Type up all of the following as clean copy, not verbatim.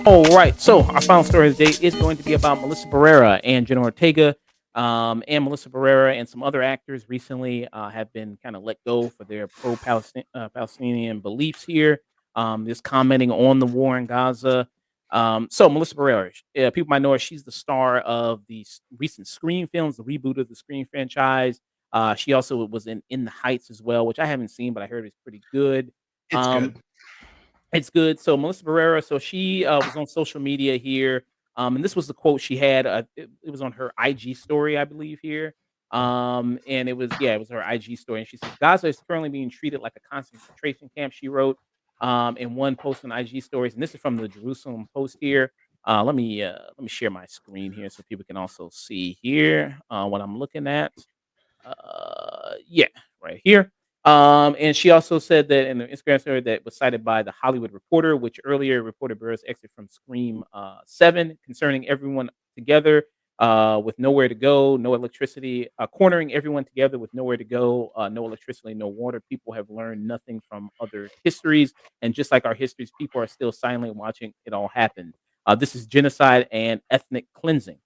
All right. So our final story of the day is going to be about Melissa Barrera and Jenna Ortega. And Melissa Barrera and some other actors recently have been kind of let go for their Palestinian beliefs here. Just commenting on the war in Gaza. So Melissa Barrera, people might know her. She's the star of the recent Scream films, the reboot of the Scream franchise. She also was in the Heights as well, which I haven't seen, but I heard it's pretty good. It's Um, good. it's good. So Melissa Barrera, so she was on social media here, and this was the quote she had. It was on her IG story, I believe here, and it was her IG story, and she says Gaza is currently being treated like a concentration camp. She wrote in one post on IG stories, and this is from the Jerusalem Post here. Let me share my screen here so people can also see here what I'm looking at. Yeah, right here. And she also said that in the Instagram story that was cited by the Hollywood Reporter, which earlier reported Burr's exit from Scream 7 concerning everyone together with nowhere to go, no electricity, cornering everyone together with nowhere to go, no electricity, no water. People have learned nothing from other histories. And just like our histories, people are still silently watching it all happen. This is genocide and ethnic cleansing.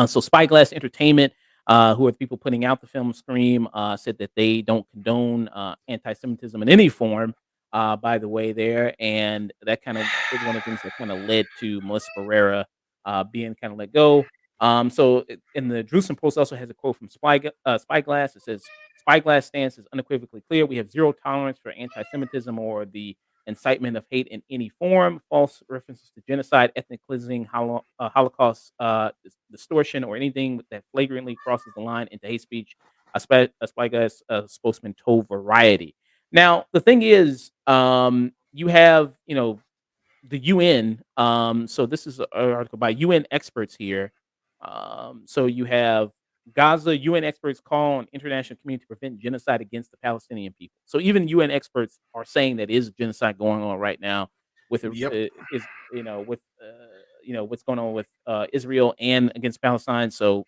So Spyglass Entertainment, who are the people putting out the film Scream, said that they don't condone anti-Semitism in any form. By the way, there, and that kind of was one of the things that kind of led to Melissa Barrera being kind of let go. In the Jerusalem Post also has a quote from Spyglass. It says, "Spyglass stance is unequivocally clear. We have zero tolerance for anti-Semitism or the incitement of hate in any form, false references to genocide, ethnic cleansing, Holocaust distortion, or anything that flagrantly crosses the line into hate speech," a Spyglass spokesman told Variety. Now, the thing is, you have, the UN. So this is an article by UN experts here. So you have Gaza UN experts call on international community to prevent genocide against the Palestinian people. So even UN experts are saying that is genocide going on right now with Yep. is with what's going on with Israel and against Palestine. So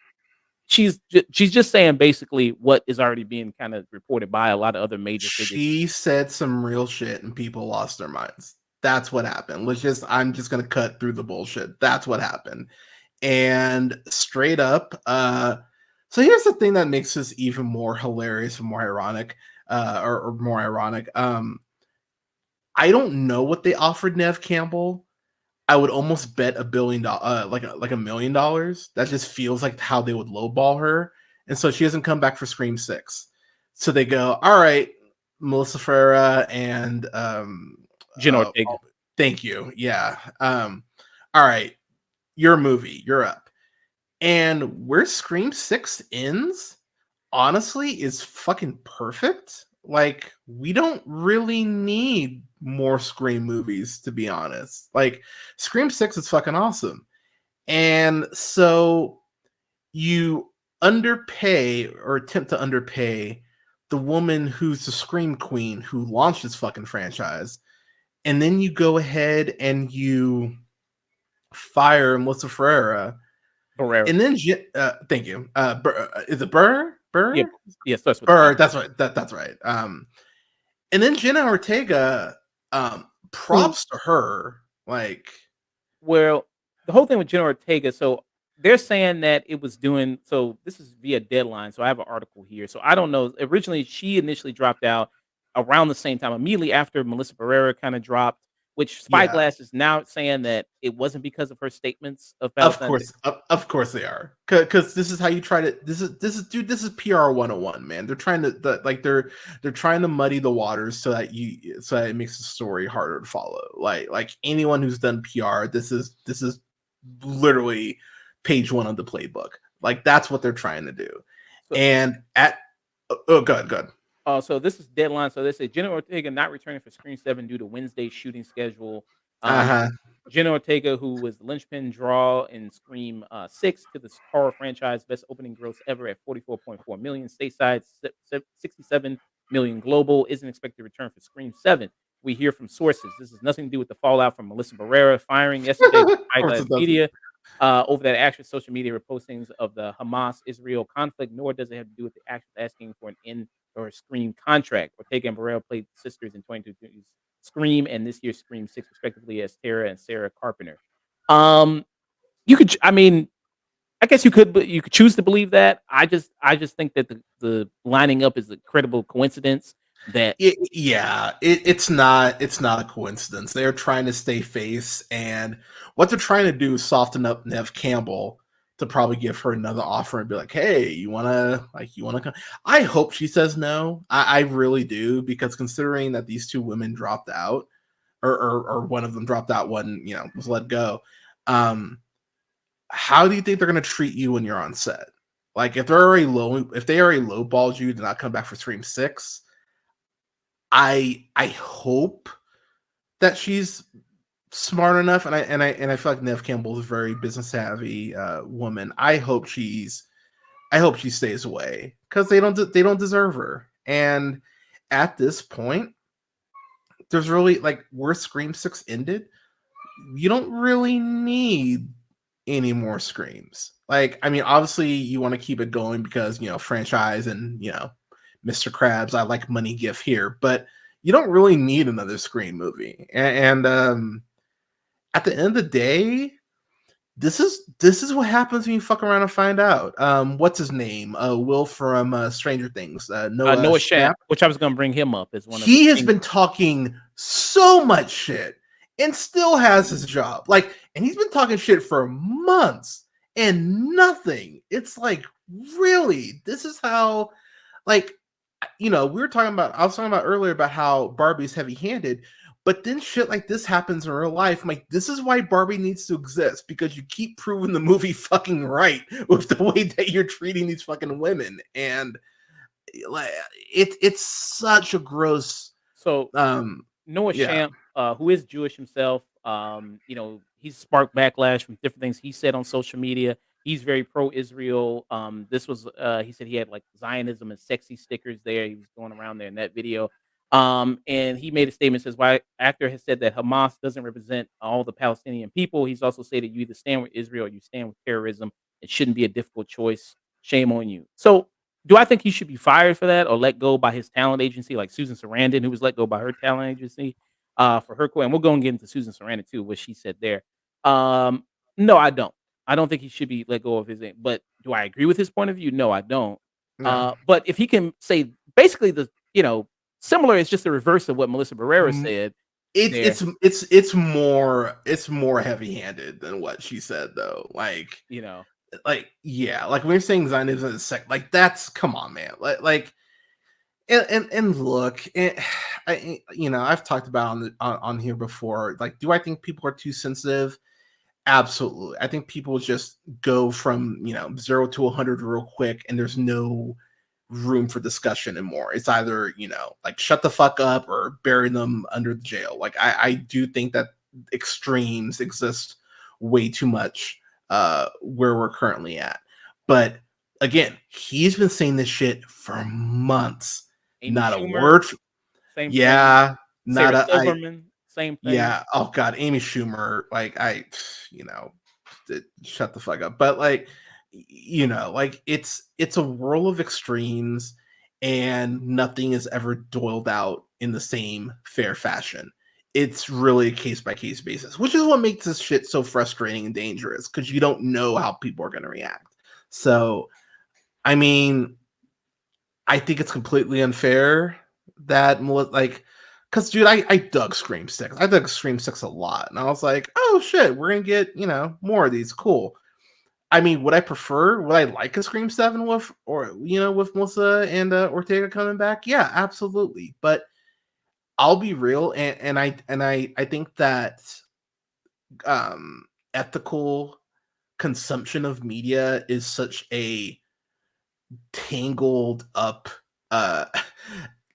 she's just saying basically what is already being kind of reported by a lot of other major figures. She said some real shit and people lost their minds. That's what happened. I'm just gonna cut through the bullshit. That's what happened. And straight up, so here's the thing that makes this even more hilarious and more ironic, or more ironic. I don't know what they offered Nev Campbell. I would almost bet like $1 million. That just feels like how they would lowball her, and so she doesn't come back for Scream 6. So they go, all right, Melissa Farah and Jen Ortega. thank you, yeah. All right, your movie, you're up, and where Scream 6 ends, honestly, is fucking perfect. Like, we don't really need more Scream movies, to be honest. Like, Scream 6 is fucking awesome. And so you underpay or attempt to underpay the woman who's the Scream Queen who launched this fucking franchise. And then you go ahead and you fire Melissa Ferreira. Barrera. And then, thank you. Is it Burr? Yeah, Burr? yes, that's what. Burr. That's right. That's right. And then Jenna Ortega. Who Props to her. Like, Well, the whole thing with Jenna Ortega, so they're saying that it was doing so this is via Deadline, so I have an article here. So I don't know. Originally, she initially dropped out around the same time, immediately after Melissa Barrera kind of dropped, which yeah, Spyglass is now saying that it wasn't because of her statements of of Palestine. course, of course they are, because this is how you try to. This is PR 101, man. They're trying to they're trying to muddy the waters so that it makes the story harder to follow. Like anyone who's done PR, this is literally page one of the playbook. Like, that's what they're trying to do. So, And at oh, good. so this is Deadline. So they say Jenna Ortega not returning for Screen 7 due to Wednesday's shooting schedule. Uh Um, huh. Jenna Ortega, who was the linchpin draw in Scream 6 to the horror franchise, best opening gross ever at 44.4 million stateside, 67 million global, isn't expected to return for Scream 7. We hear from sources. This has nothing to do with the fallout from Melissa Barrera firing yesterday with Of course Spyglass it doesn't. Media. over that actual social media repostings of the Hamas-Israel conflict, nor does it have to do with the act of asking for an end or a Scream contract. Ortega and Burrell played sisters in 2022's Scream and this year's Scream 6, respectively, as Tara and Sarah Carpenter. Um, you could, I mean, I guess you could, but you could choose to believe that. I just think that the lining up is a credible coincidence that It's not a coincidence. They're trying to stay face, and what they're trying to do is soften up Nev Campbell to probably give her another offer and be like, "Hey, you wanna come?" I hope she says no. I really do, because considering that these two women dropped out, or one of them dropped out, one was let go. Um, how do you think they're gonna treat you when you're on set? Like if they already lowballed you to not come back for Stream 6, I hope that she's smart enough, and I feel like Nev Campbell is a very business savvy woman. I hope she stays away, because they don't deserve her. And at this point, there's really, like, where Scream 6 ended, you don't really need any more Screams. Like, I mean, obviously you want to keep it going because franchise, and Mr. Krabs, I like money gif here, but you don't really need another Scream movie. And at the end of the day, this is what happens when you fuck around and find out. What's his name? Will from Stranger Things. Noah Noah Schnapp, Schnapp. which I was going to bring him up as one of the He has things. been talking so much shit and still has his job. Like, and he's been talking shit for months and nothing. It's like, really, this is how, like, I was talking about earlier about how Barbie's heavy handed, but then shit like this happens in real life. I'm like, this is why Barbie needs to exist, because you keep proving the movie fucking right with the way that you're treating these fucking women. And like, it's such a gross, So um, Noah yeah. Schnapp, who is Jewish himself, he's sparked backlash from different things he said on social media. He's very pro-Israel. This was he said he had like Zionism and sexy stickers there. He was going around there in that video. And he made a statement says why actor has said that Hamas doesn't represent all the Palestinian people. He's also said that you either stand with Israel or you stand with terrorism. It shouldn't be a difficult choice. Shame on you. So do I think he should be fired for that or let go by his talent agency, like Susan Sarandon, who was let go by her talent agency for her quote? And we'll go and get into Susan Sarandon too, what she said there. Um, no, I don't. I don't think he should be let go of his. But do I agree with his point of view? No, I don't. No. But if he can say basically similar, it's just the reverse of what Melissa Barrera Mm, said It's there. it's more heavy handed than what she said, though. You know, Yeah, like when you're saying Zionism is like, that's, come on, man. And look, I've talked about on here before. Like, do I think people are too sensitive? Absolutely. I think people just go from 0 to 100 real quick, and there's no room for discussion anymore. It's either like, shut the fuck up or bury them under the jail. Like, I do think that extremes exist way too much where we're currently at. But again, he's been saying this shit for months. Amy Not a Schumer, word. same thing. Yeah, not Sarah a I Silverman, same thing. yeah. Oh god, Amy Schumer. Like, you know, shut the fuck up. But like, like, it's a world of extremes, and nothing is ever doled out in the same fair fashion. It's really a case by case basis, which is what makes this shit so frustrating and dangerous, because you don't know how people are going to react. So, I mean, I think it's completely unfair that, like, because, dude, I dug Scream 6. I dug Scream 6 a lot. And I was like, oh shit, we're going to get, more of these. Cool. I mean, would I like a Scream 7 with Melissa and Ortega coming back? Yeah, absolutely. But I'll be real, and I think that ethical consumption of media is such a tangled up uh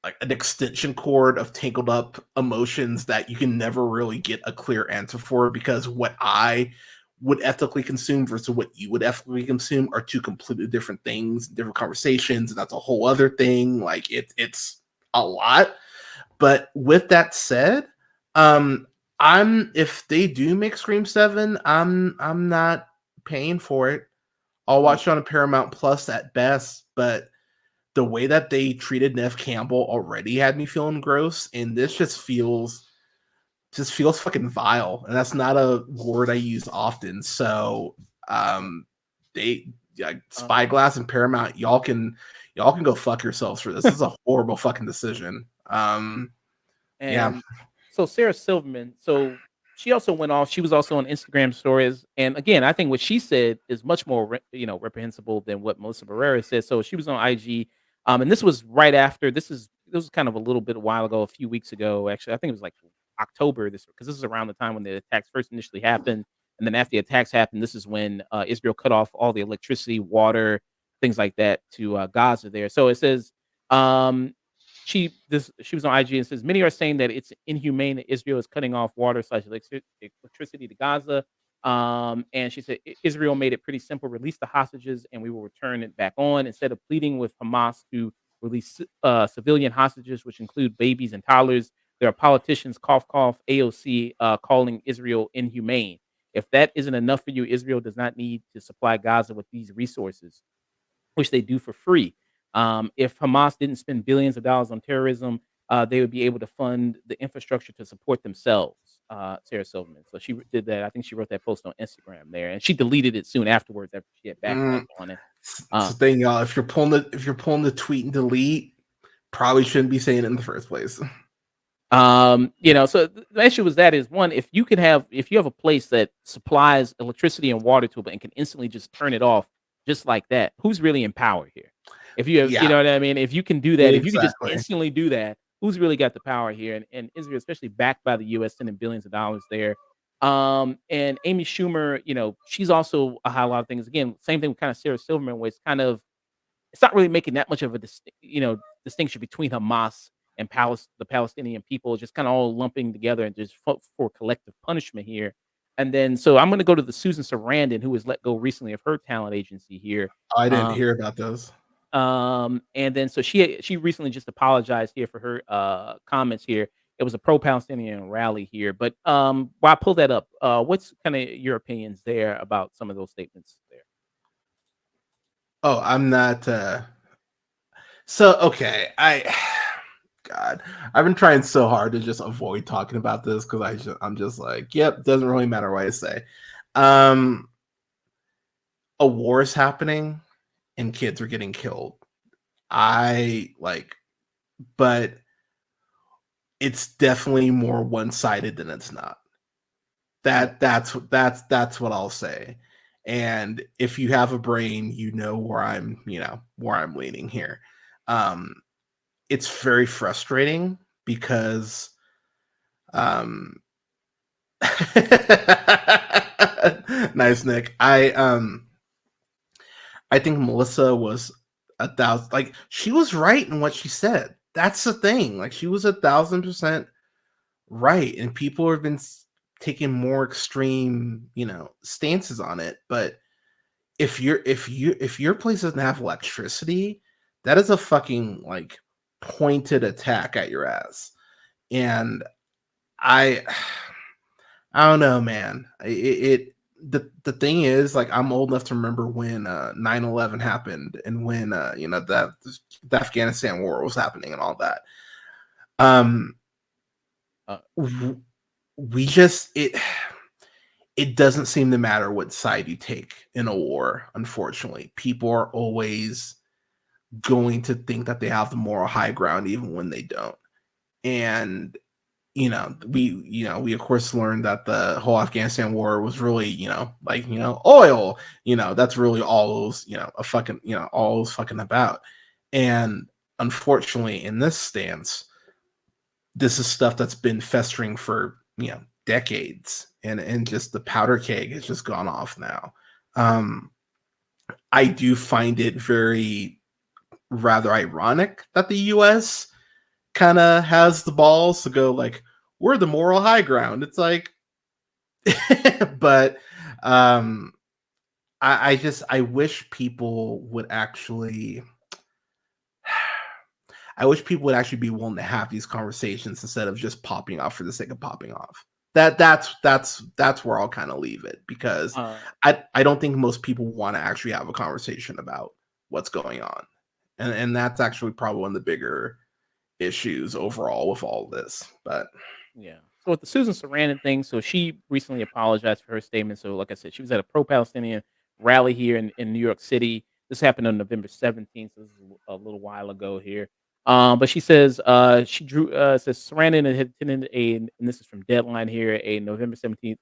like an extension cord of tangled up emotions that you can never really get a clear answer for, because what I would ethically consume versus what you would ethically consume are two completely different things, different conversations, and that's a whole other thing. Like, it's a lot. But with that said, I'm if they do make Scream 7, I'm not paying for it. I'll Mm, watch it on a Paramount Plus at best, but the way that they treated Nev Campbell already had me feeling gross, and this just feels fucking vile, and that's not a word I use often. So, they uh-huh. Spyglass and Paramount, y'all can go fuck yourselves for this. This is a horrible fucking decision. Yeah. And so Sarah Silverman, so she also went off. She was also on Instagram stories, and again, I think what she said is much more, reprehensible than what Melissa Barrera said. So she was on IG, and this was right after. This was kind of a little bit a while ago, a few weeks ago. Actually, I think it was like October. Because this is around the time when the attacks first initially happened, and then after the attacks happened, this is when Israel cut off all the electricity, water, things like that to Gaza. There, so it says. Um, she was on IG and says many are saying that it's inhumane that Israel is cutting off water slash electricity to Gaza. And she said Israel made it pretty simple: release the hostages, and we will return it back on. Instead of pleading with Hamas to release civilian hostages, which include babies and toddlers, there are politicians, cough cough, AOC, calling Israel inhumane. If that isn't enough for you, Israel does not need to supply Gaza with these resources, which they do for free. If Hamas didn't spend billions of dollars on terrorism, they would be able to fund the infrastructure to support themselves. Sarah Silverman. So did that. I think she wrote that post on Instagram there, and she deleted it soon afterwards after she had Mm, backlashed on it. it's Uh, the thing, y'all. If you're pulling the tweet and delete, probably shouldn't be saying it in the first place. So the issue was that is one, if you have a place that supplies electricity and water to it and can instantly just turn it off just like that, who's really in power here? If you have, you Yeah, know what I mean? If you can do that, if you could just exactly. instantly do that, who's really got the power here? And Israel, especially backed by the US, sending billions of dollars there. And Amy Schumer, she's also a lot of things. Again, same thing with kind of Sarah Silverman, where it's not really making that much of a distinction between Hamas and the Palestinian people, just kind of all lumping together and just for collective punishment here. And then, so I'm going to go to the Susan Sarandon, who was let go recently of her talent agency here. I didn't Uh, hear about those. and then so she recently just apologized here for her comments here. It was a pro-Palestinian rally here, but while I pull that up, what's kind of your opinions there about some of those statements there? Oh, I'm not. So okay, God, I've been trying so hard to just avoid talking about this because I'm just like, yep, doesn't really matter what I say. Um, a war is happening and kids are getting killed. I like, but it's definitely more one sided than it's not. Mm, That's what I'll say. And if you have a brain, you know where I'm leaning here. Um, it's very frustrating because um nice, Nick. I think Melissa was 1,000, like, she was right in what she said. That's the thing. Like, she was 1,000% right, and people have been taking more extreme, stances on it. But if your place doesn't have electricity, that is a fucking, like, pointed attack at your ass. And I I don't know, man. The thing is, like, I'm old enough to remember when 9/11 happened, and when that the Afghanistan war was happening and all that. Um, uh, w- we just it doesn't seem to matter what side you take in a war. Unfortunately, people are always going to think that they have the moral high ground, even when they don't. And we of course learned that the whole Afghanistan war was really, like, oil, that's really all it was, all it was fucking about. And unfortunately, in this stance, this is stuff that's been festering for, decades, and just the powder keg has just gone off now. Um, I do find it very rather ironic that the US kind of has the balls to go like, we're the moral high ground. It's like, but um, I wish people would actually, I wish people would actually be willing to have these conversations instead of just popping off for the sake of popping off. that's where I'll kind of leave it, because Uh, I don't think most people want to actually have a conversation about what's going on, and that's actually probably one of the bigger issues overall with all this. But Yeah. So with the Susan Sarandon thing, so she recently apologized for her statement. So like I said, she was at a pro-Palestinian rally here in New York City. This happened on November 17th, so this is a little while ago here. But she says she drew says Sarandon had attended and this is from Deadline here, a November 17th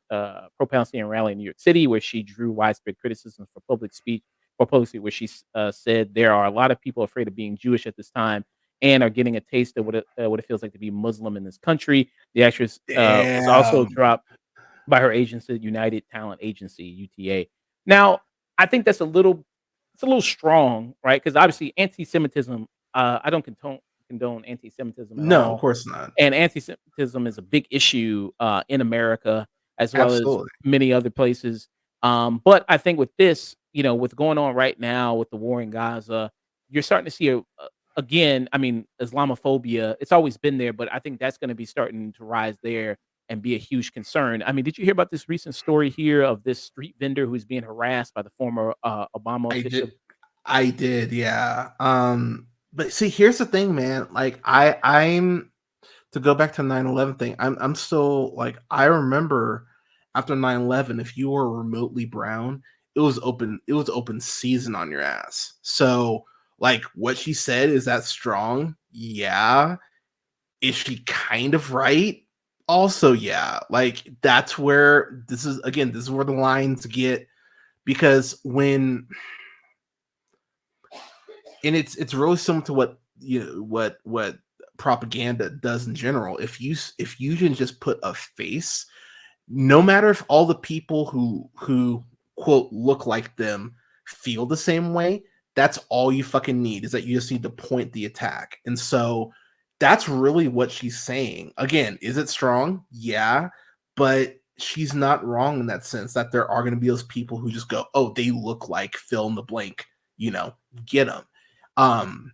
pro-Palestinian rally in New York City where she drew widespread criticism for public speech, where she said there are a lot of people afraid of being Jewish at this time and are getting a taste of what it feels like to be Muslim in this country. The actress, was also damn, dropped by her agency, United Talent Agency, UTA. Now, I think it's a little strong, right? Because obviously anti-Semitism, I don't condone anti-Semitism at no, of all, course not, and anti-Semitism is a big issue, in America as well as absolutely, many other places. But I think with this, with going on right now with the war in Gaza, you're starting to see again, I mean, Islamophobia, it's always been there, but I think that's gonna be starting to rise there and be a huge concern. I mean, did you hear about this recent story here of this street vendor who's being harassed by the former, Obama I official? did. I did, yeah. But see, here's the thing, man. Like, I'm to go back to 9/11 thing. I'm still like, I remember after 9/11, if you were remotely brown, it was open. It was open season on your ass. So, like, what she said, is that strong? Yeah. Is she kind of right? Also, yeah. Like, that's where this is again. This is where the lines get, because when, and it's really similar to what, what propaganda does in general. If you can just put a face, no matter if all the people who quote look like them feel the same way, that's all you fucking need, is that you just need to point the attack. And so that's really what she's saying. Again, is it strong? Yeah, but she's not wrong in that sense, that there are going to be those people who just go, oh, they look like fill in the blank, you know, get them. um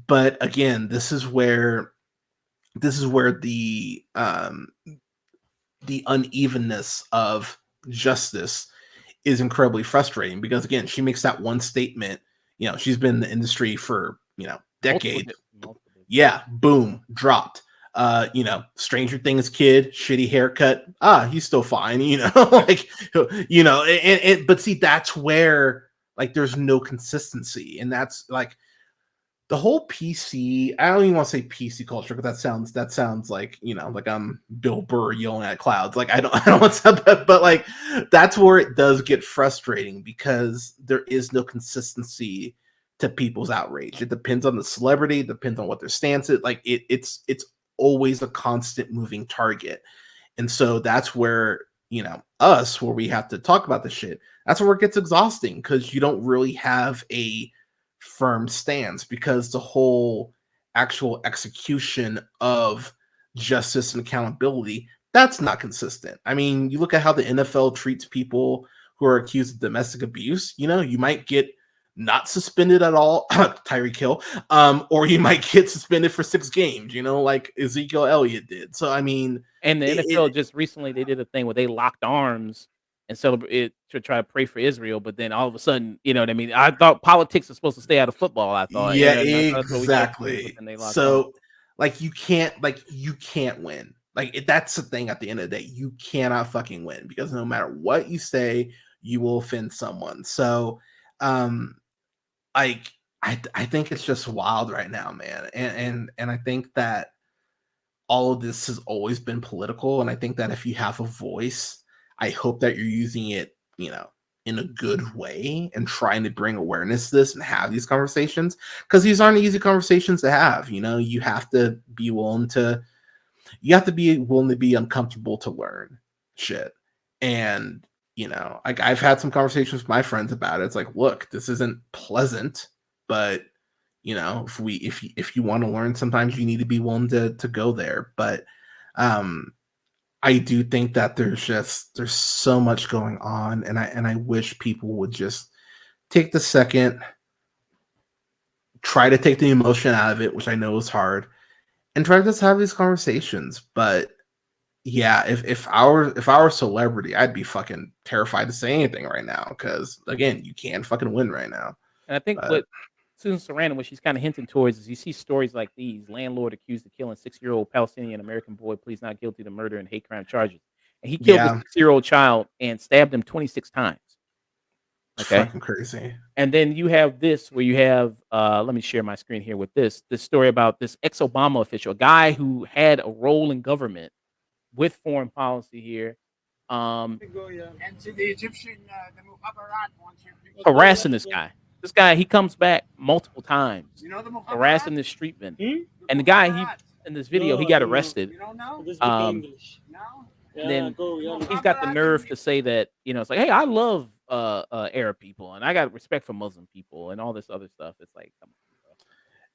but again, this is where the unevenness of justice is incredibly frustrating, because again, she makes that one statement. She's been in the industry for decades. Multiple Yeah, boom, dropped. Stranger Things kid, shitty haircut. Ah, he's still fine. Like, but see, that's where, like, there's no consistency, and that's like the whole PC. I don't even want to say PC culture, because that sounds like, like I'm Bill Burr yelling at clouds. Like, I don't want to, but like, that's where it does get frustrating, because there is no consistency to people's outrage. It depends on the celebrity, it depends on what their stance is. Like, it's always a constant moving target. And so that's where, where we have to talk about the shit. That's where it gets exhausting, because you don't really have a firm stance, because the whole actual execution of justice and accountability, that's not consistent. I mean, you look at how the NFL treats people who are accused of domestic abuse. You might get not suspended at all, Tyreek Hill, or you might get suspended for 6 games, like Ezekiel Elliott did. So I mean, And the NFL it just recently, they did a thing where they locked arms and celebrate to try to pray for Israel, but then all of a sudden, you know what I mean? I thought politics is supposed to stay out of football, I thought, Yeah, and I thought that's what we supposed to do, but exactly. then they locked arms. So, like, you can't win. Like, that's the thing. At the end of the day, you cannot fucking win, because no matter what you say, you will offend someone. So, um, like, I think it's just wild right now, man. And I think that all of this has always been political. And I think that if you have a voice, I hope that you're using it, in a good way, and trying to bring awareness to this and have these conversations, because these aren't easy conversations to have. You have to be willing to be uncomfortable to learn shit. And, like, I've had some conversations with my friends about it. It's like, look, this isn't pleasant, but if you want to learn, sometimes you need to be willing to go there. But um I do think that there's so much going on, and I wish people would just take the second, try to take the emotion out of it, which I know is hard, and try to just have these conversations. But Yeah, if I were a celebrity, I'd be fucking terrified to say anything right now because again, you can't fucking win right now. And I think But what Susan Sarandon, what she's kinda hinting towards is you see stories like these, landlord accused of killing six-year-old Palestinian American boy pleads not guilty to murder and hate crime charges. And he killed the yeah, six-year-old child and stabbed him 26 times, it's okay? fucking crazy. And then you have this where you have, let me share my screen here with this story about this ex-Obama official, a guy who had a role in government with foreign policy here, um, And to the Egyptian, the Mukhabarat wants you. harassing this guy. This guy, he comes back multiple times, You know the Mukhabarat? harassing this street vendor. The And the guy, he Mukhabarat. in this video, he No, I got don't know. arrested. You don't know? I just speak Um, English. No. and Yeah, then go. Yeah, he's got the nerve to say that, it's like, "Hey, I love Arab people, and I got respect for Muslim people," and all this other stuff. It's like, come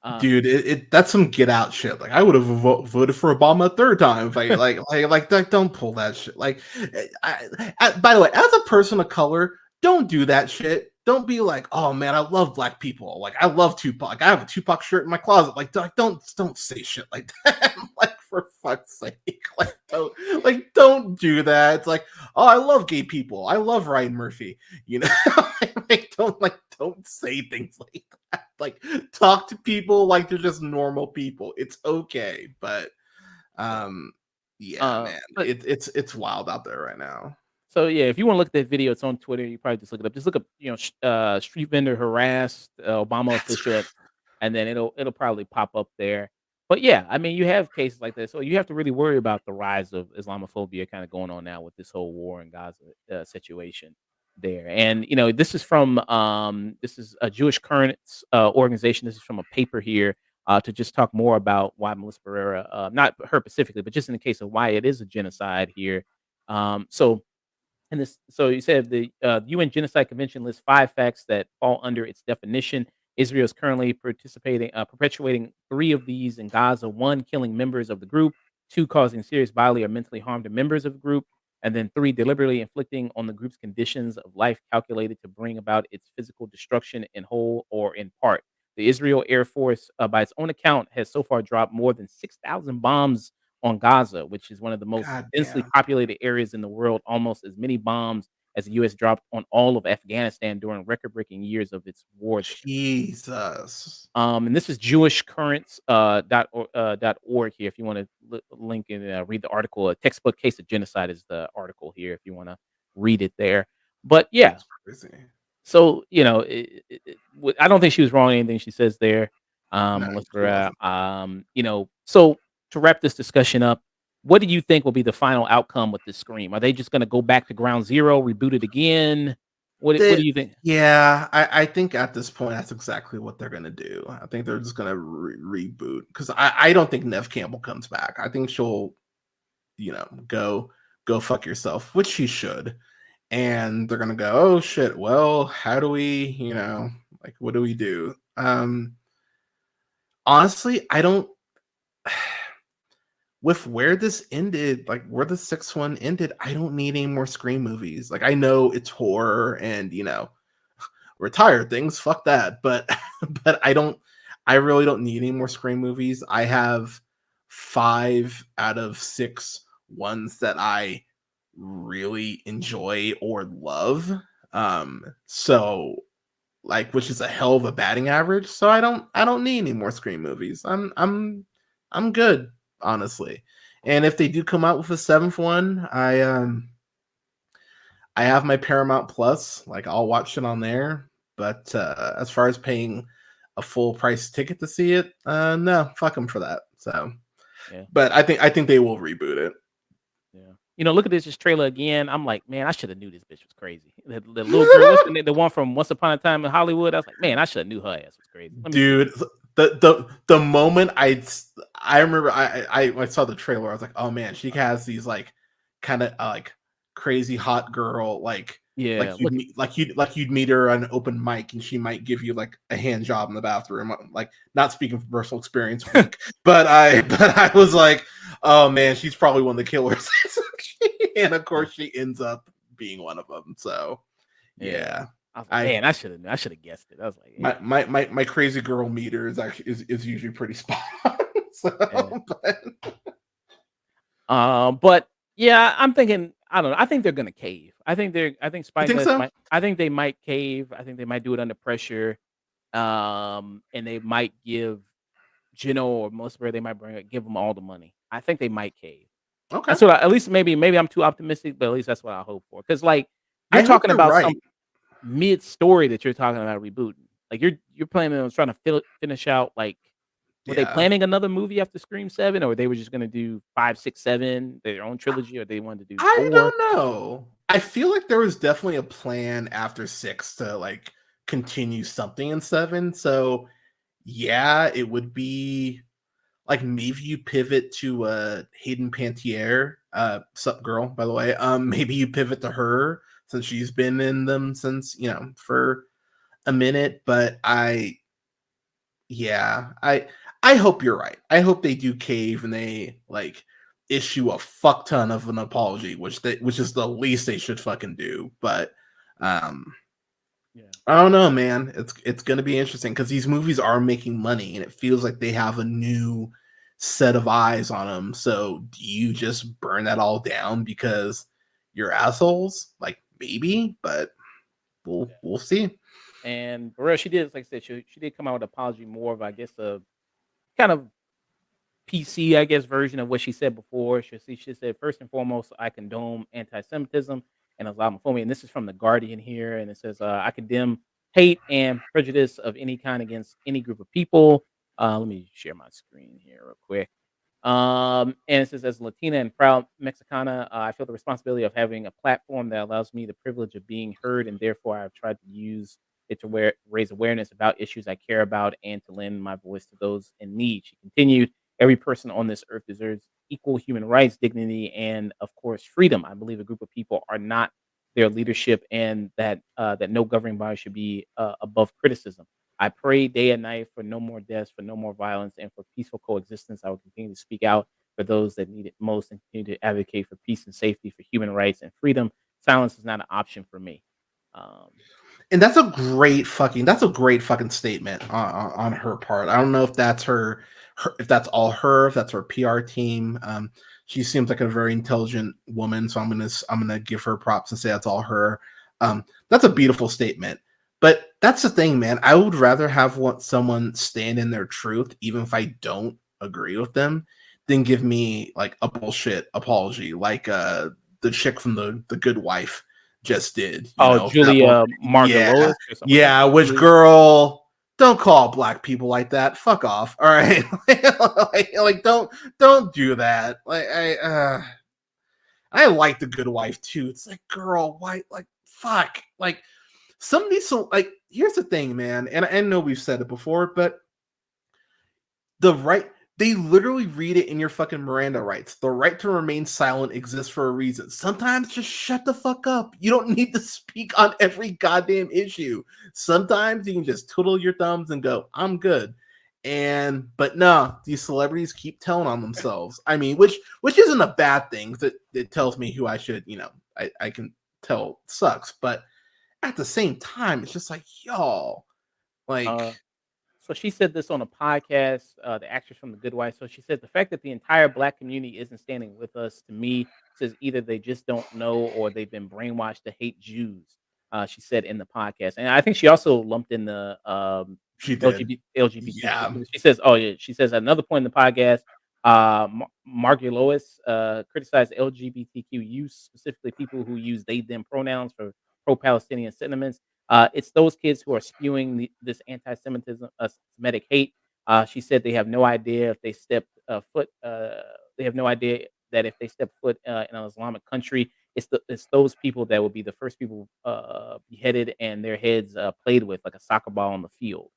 on, bro. Dude, that's some get out shit. Like I would have voted for Obama a third time if I like don't pull that shit. Like, by the way, as a person of color, don't do that shit. Don't be like, oh man, I love black people. Like I love Tupac. Like, I have a Tupac shirt in my closet. Like, don't say shit like that. Like for fuck's sake, don't do that. It's like, oh, I love gay people. I love Ryan Murphy. You know, don't say things like that. Like talk to people like they're just normal people. It's okay, but yeah, man, But it's wild out there right now. so yeah, if you want to look at that video, it's on Twitter. You probably just look it up. Just look up, street vendor harassed Obama That's official, and then it'll probably pop up there. But yeah, I mean, you have cases like this, so you have to really worry about the rise of Islamophobia kind of going on now with this whole war in Gaza situation there. And this is from this is a Jewish Currents organization. This is from a paper here to just talk more about why Melissa Barrera, not her specifically, but just in the case of why it is a genocide here. So so you said the UN Genocide Convention lists 5 facts that fall under its definition. Israel is currently perpetuating 3 of these in Gaza: one, killing members of the group; two, causing serious bodily or mentally harm to members of the group; and then three, deliberately inflicting on the group's conditions of life calculated to bring about its physical destruction in whole or in part. The Israel Air Force, by its own account, has so far dropped more than 6,000 bombs on Gaza, which is one of the most God densely damn. populated areas in the world, almost as many bombs as the U.S. dropped on all of Afghanistan during record-breaking years of its war there. Jesus. And this is jewishcurrents dot org here if you want to link and read the article. A textbook case of genocide is the article here if you want to read it there. But yeah, That's crazy. so, I don't think she was wrong in anything she says there, No, Melissa she Barrera. wasn't. So to wrap this discussion up, what do you think will be the final outcome with this Scream? Are they just gonna go back to ground zero, reboot it again? What do That you think? Yeah, I think at this point that's exactly what they're gonna do. I think they're just gonna reboot because I don't think Nev Campbell comes back. I think she'll go fuck yourself, which she should. And they're gonna go, oh shit, well, how do we, like what do we do? Honestly, I don't with where this ended, like where the sixth one ended, I don't need any more Scream movies. Like I know it's horror and retire things, fuck that. But but I really don't need any more Scream movies. I have 5 out of 6 ones that I really enjoy or love. So like which is a hell of a batting average. So I don't need any more Scream movies. I'm good, honestly. And if they do come out with a seventh one, I have my Paramount Plus. Like I'll watch it on there. But as far as paying a full price ticket to see it, no, fuck them for that. So, Yeah, but I think they will reboot it. yeah. Look at this trailer again. I'm like, man, I should have knew this bitch was crazy. The little girl, what's the name? The one from Once Upon a Time in Hollywood. I was like, man, I should have knew her ass was crazy. Let me see. Dude, the moment I remember I saw the trailer, I was like, oh man, she has these like kind of like crazy hot girl Yeah, you'd meet you'd meet her on an open mic and she might give you like a hand job in the bathroom. Like not speaking from personal experience, weak, but I was like, oh man, she's probably one of the killers. And of course she ends up being one of them. So yeah. yeah. I was like, I man, I should have guessed it. I was like, yeah, my crazy girl meter is actually is usually pretty spot on. So, yeah. but But Yeah, I'm thinking. I don't know. I think they're gonna cave. I think You Spike think Nuts so? might. I think they might cave. I think they might do it under pressure. And they might give Gino or Musper. They might give them all the money. I think they might cave. Okay. That's what. At least maybe I'm too optimistic, but at least that's what I hope for. Because like you're I hope talking you're about right. some mid story that you're talking about rebooting. Like you're planning on trying to finish out like were they Yeah. planning another movie after Scream 7 or they were just gonna do 5, 6, 7, their own trilogy, or they wanted to do I 4? don't know. I feel like there was definitely a plan after 6 to like continue something in 7. So yeah, it would be like maybe you pivot to Hayden Pantier, sup girl, by the way. Maybe you pivot to her since she's been in them since, for a minute. But yeah, I hope you're right. I hope they do cave and they like issue a fuck ton of an apology, which is the least they should fucking do. But um Yeah. I don't know, man. It's gonna be interesting because these movies are making money and it feels like they have a new set of eyes on them. So do you just burn that all down because you're assholes? Like maybe, but we'll Yeah. we'll see. And Barrera, she did, like I said, she did come out with an apology more of, I guess, a kind of PC, I guess, version of what she said before. She said, first and foremost, I condone anti-Semitism and Islamophobia. And this is from The Guardian here. And it says, I condemn hate and prejudice of any kind against any group of people. Let me share my screen here real quick. And it says, as a Latina and proud Mexicana, I feel the responsibility of having a platform that allows me the privilege of being heard, and therefore I've tried to use it to raise awareness about issues I care about and to lend my voice to those in need. She continued, every person on this earth deserves equal human rights, dignity, and of course, freedom. I believe a group of people are not their leadership, and that no governing body should be above criticism. I pray day and night for no more deaths, for no more violence, and for peaceful coexistence. I will continue to speak out for those that need it most and continue to advocate for peace and safety, for human rights and freedom. Silence is not an option for me. Um, And that's a great fucking statement on her part. I don't know if that's if that's all her, if that's her PR team. She seems like a very intelligent woman, so I'm gonna give her props and say that's all her. That's a beautiful statement. But that's the thing, man. I would rather have someone stand in their truth, even if I don't agree with them, than give me like a bullshit apology, like the chick from the Good Wife just did. oh, That woman. Julia Yeah, Margulies or something. What's her yeah. Which Julia? girl? Don't call black people like that. Fuck off. All right, like don't do that. Like I like the Good Wife too. It's like, girl, why? Like, fuck. Like somebody. So like, here's the thing, man. And I know we've said it before, but the right they literally read it in your fucking Miranda rights. The right to remain silent exists for a reason. Sometimes just shut the fuck up. You don't need to speak on every goddamn issue. Sometimes you can just twiddle your thumbs and go, I'm good. But no, these celebrities keep telling on themselves. I mean, which isn't a bad thing. It tells me who I should, I can tell sucks. But at the same time, it's just like, y'all, like, Uh, So she said this on a podcast, the actress from The Good Wife. So she said the fact that the entire black community isn't standing with us, to me, says either they just don't know or they've been brainwashed to hate Jews. She said in the podcast, and I think she also lumped in the she did. LGBTQ. Yeah. She says, "Oh yeah," she says at another point in the podcast, Margaret Lois criticized LGBTQ use, specifically people who use they them pronouns for pro-Palestinian sentiments. It's those kids who are spewing this anti-Semitism, Semitic hate. She said they have no idea if they step foot. They have no idea that if they step foot in an Islamic country, it's those people that will be the first people beheaded and their heads played with like a soccer ball on the field.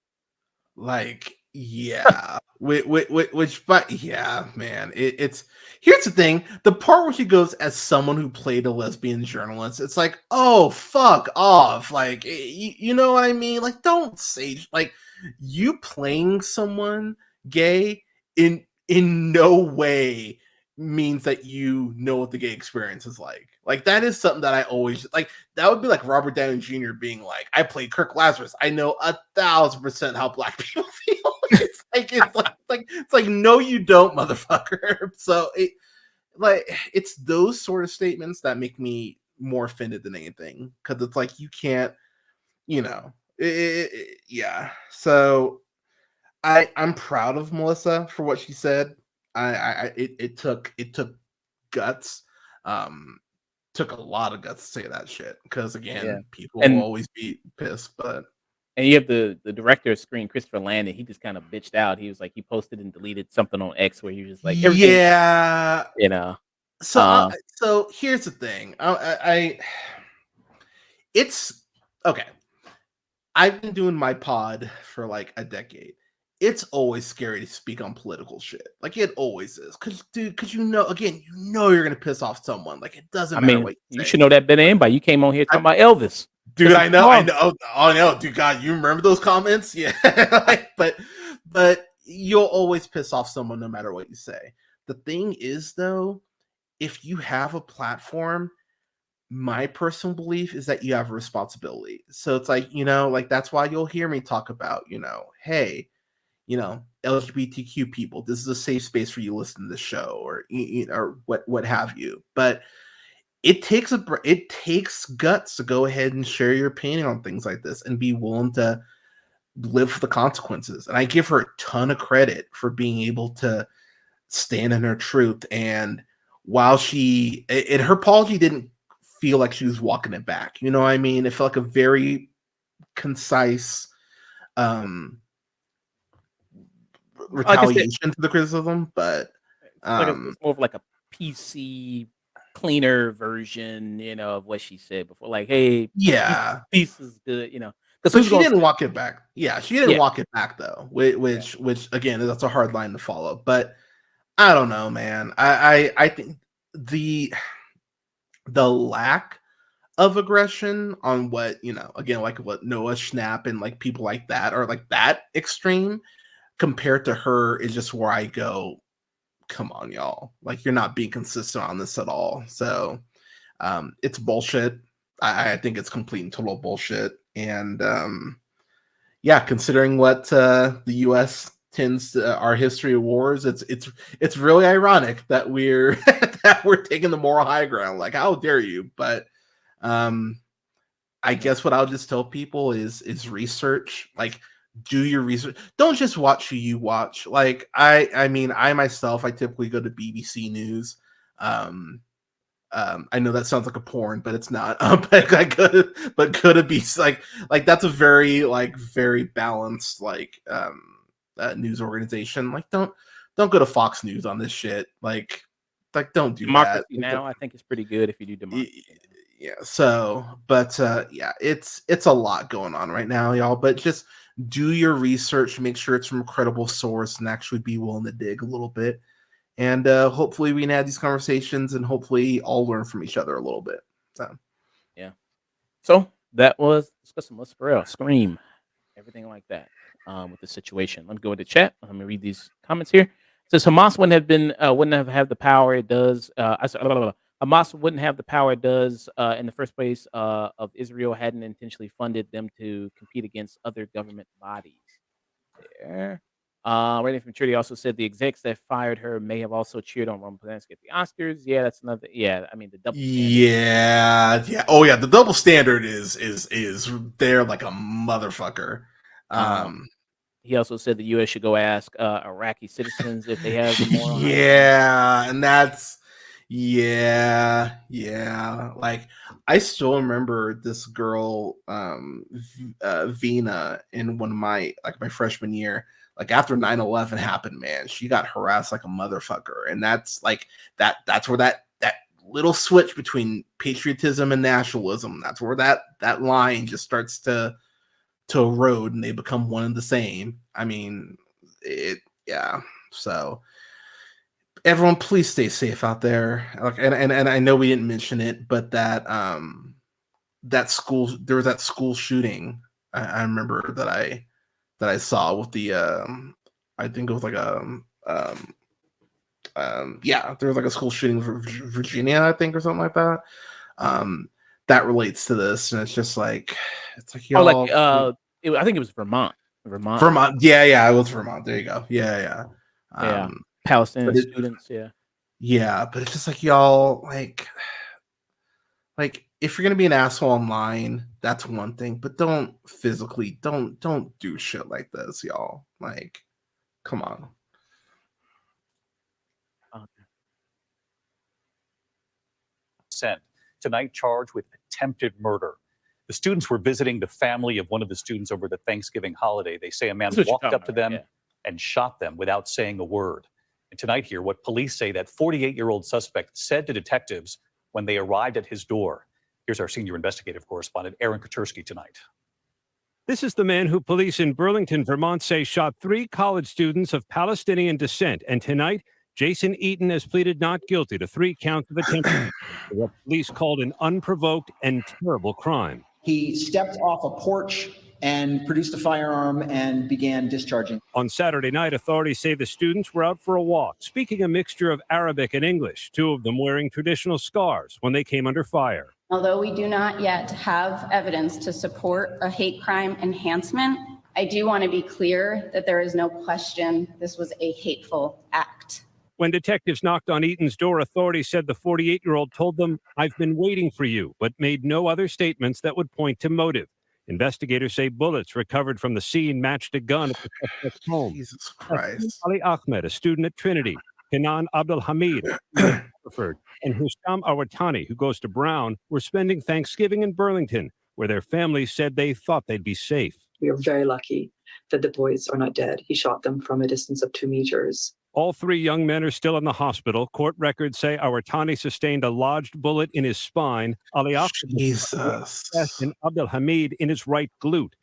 Like, yeah, but yeah, man, it's here's the thing: the part where she goes as someone who played a lesbian journalist, it's like, oh, fuck off, like, you know what I mean? Like, don't say like you playing someone gay in no way means that you know what the gay experience is like. Like that is something that I always like. That would be like Robert Downey Jr. being like, "I played Kirk Lazarus. I know 1,000% how black people feel." It's like no, you don't, motherfucker. So like it's those sort of statements that make me more offended than anything, because it's like you can't, yeah. So I'm proud of Melissa for what she said. It took guts. Um, took a lot of guts to say that shit, because Yeah. again, people will And always be pissed. But you have the director of Screen, Christopher Landon. He just kind of bitched out. He was like, he posted and deleted something on X where he was just like, everything, yeah, you know. so Um, so here's the thing. It's okay. I've been doing my pod for like a decade. It's always scary to speak on political shit. Like it always is. Because again, you're gonna piss off someone. Like it doesn't I matter mean, what you you say. should know that better than anybody. You came on here I, talking about Elvis. dude, Pissing I know, people I off. know. Oh no, dude, God, you remember those comments? Yeah. Like, but you'll always piss off someone no matter what you say. The thing is though, if you have a platform, my personal belief is that you have a responsibility. So it's like, like that's why you'll hear me talk about, hey, LGBTQ people, this is a safe space for you to listen to the show, or what have you. But it takes guts to go ahead and share your opinion on things like this and be willing to live for the consequences. And I give her a ton of credit for being able to stand in her truth. And while her apology didn't feel like she was walking it back, you know what I mean? It felt like a very concise Like I said, retaliation to the criticism, but it's more of like a PC cleaner version, of what she said before. Like, hey, yeah. peace is good, because But who's she gonna didn't say, walk it back. Yeah, she didn't yeah, walk it back though, yeah. which again, that's a hard line to follow. But I don't know, man. I think the lack of aggression on what, again, like what Noah Schnapp and like people like that are like that extreme compared to her is just where I go, come on, y'all. Like you're not being consistent on this at all. So it's bullshit. I think it's complete and total bullshit. And yeah, considering what the US tends to our history of wars, it's really ironic that we're that we're taking the moral high ground. Like, how dare you? But I guess what I'll just tell people is research. Like, do your research. Don't just watch who you watch. Like, I mean, I myself, I typically go to BBC News. I know that sounds like a porn, but it's not. But could it be like that's a very balanced news organization. Like, don't go to Fox News on this shit. Like don't do that. Democracy Now, I think, is pretty good if you do democracy. Yeah. So, but yeah, it's a lot going on right now, y'all. But just do your research, make sure it's from a credible source, and actually be willing to dig a little bit. And hopefully we can have these conversations and hopefully all learn from each other a little bit. So Yeah. So that was discussing Melissa Ferrell, Scream, everything like that, with the situation. Let me go into chat. Let me read these comments here. It says Hamas wouldn't have had the power it does. Hamas wouldn't have the power it does in the first place of Israel hadn't intentionally funded them to compete against other government bodies. There. Rating from Maturity also said the execs that fired her may have also cheered on Roman Polanski at the Oscars. Yeah, that's another. Yeah, I mean the double standard. yeah. Oh yeah, the double standard is there like a motherfucker. He also said the U.S. should go ask Iraqi citizens if they have the moral high ground. Yeah, and that's yeah. Like I still remember this girl, Vina, in one of my freshman year. Like after 9/11 happened, man, she got harassed like a motherfucker, and that's like that's where that little switch between patriotism and nationalism. That's where that line just starts to erode, and they become one and the same. I mean, yeah. So everyone, please stay safe out there. Like, and I know we didn't mention it, but there was that school shooting. I remember that I saw with the I think it was like yeah, there was like a school shooting in Virginia, I think, or something like that. That relates to this, and it's just like Oh, like y'all. I think it was Vermont. Vermont. Vermont, yeah, it was Vermont. There you go. Yeah. Yeah. But Palestinian students. Yeah. Yeah, but it's just like y'all like if you're gonna be an asshole online, that's one thing, but don't physically don't do shit like this, y'all. Like, come on. Sent tonight charged with attempted murder. The students were visiting the family of one of the students over the Thanksgiving holiday. They say a man That's what you're walked talking up to about, right? them Yeah. and shot them without saying a word. And tonight here, what police say that 48-year-old suspect said to detectives when they arrived at his door. Here's our senior investigative correspondent, Aaron Kotursky, tonight. This is the man who police in Burlington, Vermont say shot 3 college students of Palestinian descent. And tonight, Jason Eaton has pleaded not guilty to 3 counts of attempted for what police called an unprovoked and terrible crime. He stepped off a porch and produced a firearm and began discharging. On Saturday night, authorities say the students were out for a walk, speaking a mixture of Arabic and English, 2 of them wearing traditional scarves when they came under fire. Although we do not yet have evidence to support a hate crime enhancement, I do want to be clear that there is no question this was a hateful act. When detectives knocked on Eaton's door, authorities said the 48-year-old told them, "I've been waiting for you," but made no other statements that would point to motive. Investigators say bullets recovered from the scene matched a gun at the suspect's home. Jesus Christ. Ali Ahmed, a student at Trinity, Kenan Abdul Hamid, and Husham Awatani, who goes to Brown, were spending Thanksgiving in Burlington, where their families said they thought they'd be safe. We are very lucky that the boys are not dead. He shot them from a distance of 2 meters. All 3 young men are still in the hospital. Court records say Awatani sustained a lodged bullet in his spine. Ali Ahmed Jesus. and Abdul Hamid in his right glute.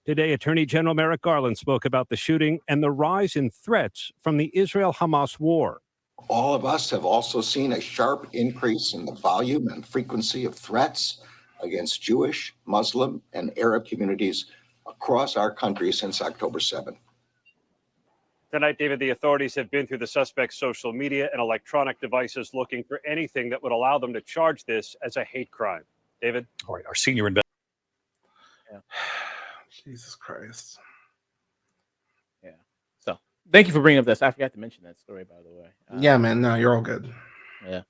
Today, Attorney General Merrick Garland spoke about the shooting and the rise in threats from the Israel-Hamas war. All of us have also seen a sharp increase in the volume and frequency of threats against Jewish, Muslim, and Arab communities across our country since October 7th. Tonight, David, the authorities have been through the suspect's social media and electronic devices looking for anything that would allow them to charge this as a hate crime. David? All right, our senior investigator. Yeah. Jesus Christ. Yeah. So thank you for bringing up this. I forgot to mention that story, by the way. Yeah, man. No, you're all good. Yeah.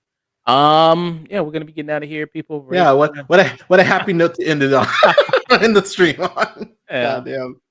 Yeah, we're gonna be getting out of here, people. Yeah, what a happy note to end it on in the stream on. Yeah. God damn.